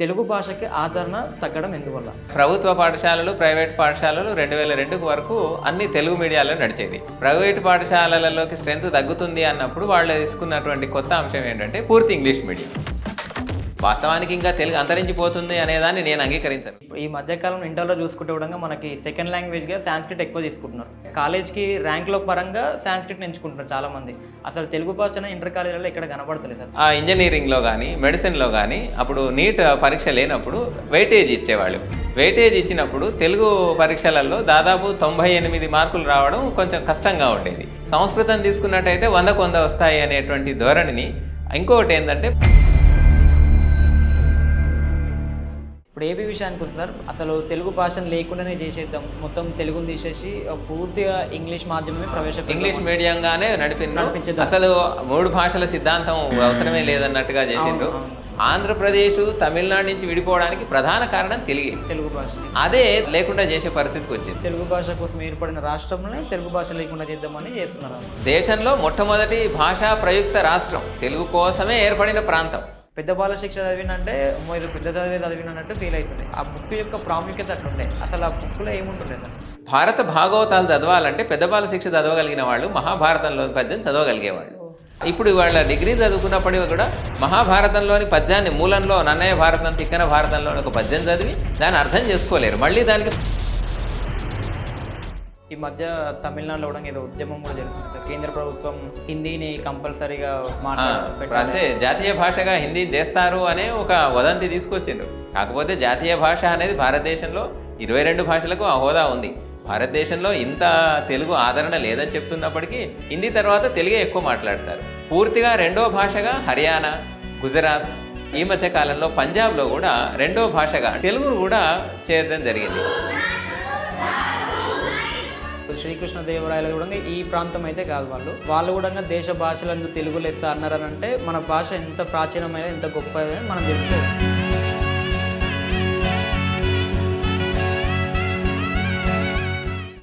తెలుగు భాషకి ఆదరణ తగ్గడం ఎందువల్ల? ప్రభుత్వ పాఠశాలలు, ప్రైవేట్ పాఠశాలలు 2002 వరకు అన్ని తెలుగు మీడియాలో నడిచేది. ప్రైవేట్ పాఠశాలలలోకి స్ట్రెంత్ తగ్గుతుంది అన్నప్పుడు వాళ్ళు తీసుకున్నటువంటి కొత్త అంశం ఏంటంటే పూర్తి ఇంగ్లీష్ మీడియం. వాస్తవానికి ఇంకా తెలుగు అంతరించిపోతుంది అనేదాన్ని నేను అంగీకరించను. ఈ మధ్యకాలంలో ఇంటర్లో చూసుకుంటే కూడా మనకి సెకండ్ లాంగ్వేజ్గా సాంస్క్రిట్ ఎక్కువ తీసుకుంటున్నారు. కాలేజ్కి ర్యాంక్లో పరంగా సాంస్క్రిట్ ఎంచుకుంటున్నారు చాలామంది. అసలు తెలుగు భాష ఇంటర్ కాలేజీలలో ఇక్కడ కనబడతలేదు సార్. ఆ ఇంజనీరింగ్లో కానీ మెడిసిన్లో కానీ అప్పుడు నీట్ పరీక్ష లేనప్పుడు వెయిటేజ్ ఇచ్చేవాళ్ళు. వెయిటేజ్ ఇచ్చినప్పుడు తెలుగు పరీక్షలలో దాదాపు 98 మార్కులు రావడం కొంచెం కష్టంగా ఉండేది. సంస్కృతం తీసుకున్నట్టయితే 100కు 100 వస్తాయి అనేటువంటి ధోరణిని. ఇంకొకటి ఏంటంటే ఇప్పుడు ఏపీ విషయానికి వస్తే సార్, అసలు తెలుగు భాషను లేకుండానే చేసేద్దాం, మొత్తం తెలుగుని తీసేసి పూర్తిగా ఇంగ్లీష్ మాధ్యమమే ఇంగ్లీష్ మీడియంగానే నడిపించేద్దాం. అసలు 3 భాషల సిద్ధాంతం అవసరమే లేదన్నట్టుగా చేసిండ్రు. ఆంధ్రప్రదేశ్, తమిళనాడు నుంచి విడిపోవడానికి ప్రధాన కారణం తెలుగు భాష. అదే లేకుండా చేసే పరిస్థితికి వచ్చింది. తెలుగు భాష కోసం ఏర్పడిన రాష్ట్రంలోనే తెలుగు భాష లేకుండా చేద్దామని చేస్తున్నారు. దేశంలో మొట్టమొదటి భాషా ప్రయుక్త రాష్ట్రం, తెలుగు కోసమే ఏర్పడిన ప్రాంతం. పెద్ద బాల శిక్ష చదివినంటే మీరు పెద్ద చదివినట్టు ఫీల్ అవుతుంది. ఆ బుక్ యొక్క ప్రాముఖ్యత అట్లుండే. అసలు ఆ బుక్లో ఏముంటుండే సార్? భారత భాగవతాలు చదవాలంటే పెద్ద బాల శిక్ష చదవగలిగిన వాళ్ళు మహాభారతంలోని పద్యం చదవగలిగేవాళ్ళు. ఇప్పుడు వాళ్ళ డిగ్రీ చదువుకున్నప్పటికీ కూడా మహాభారతంలోని పద్యాన్ని మూలంలో నన్నయ్య భారతం, తిక్కన భారతంలోని ఒక పద్యం చదివి దాన్ని అర్థం చేసుకోలేరు. మళ్ళీ దానికి ఈ మధ్య తమిళనాడులో కూడా ఏదో ఉద్యమం కూడా జరుగుతుంది. కేంద్ర ప్రభుత్వం హిందీని కంపల్సరీగా అంటే జాతీయ భాషగా హిందీ చేస్తారు అనే ఒక వదంతి తీసుకొచ్చిండ్రు. కాకపోతే జాతీయ భాష అనేది భారతదేశంలో 22 భాషలకు ఆ హోదా ఉంది. భారతదేశంలో ఇంత తెలుగు ఆదరణ లేదని చెప్తున్నప్పటికీ హిందీ తర్వాత తెలుగే ఎక్కువ మాట్లాడతారు. పూర్తిగా రెండో భాషగా హర్యానా, గుజరాత్, ఈ మధ్య కాలంలో పంజాబ్లో కూడా రెండో భాషగా తెలుగును కూడా చేరడం జరిగింది. శ్రీకృష్ణదేవరాయలు కూడా ఈ ప్రాంతం అయితే కాదు, వాళ్ళు కూడా దేశ భాషలందు తెలుగు లెస్స అన్నారనంటే మన భాష ఎంత ప్రాచీనమైన ఎంత గొప్పదని మనం తెలుసుకోవచ్చు.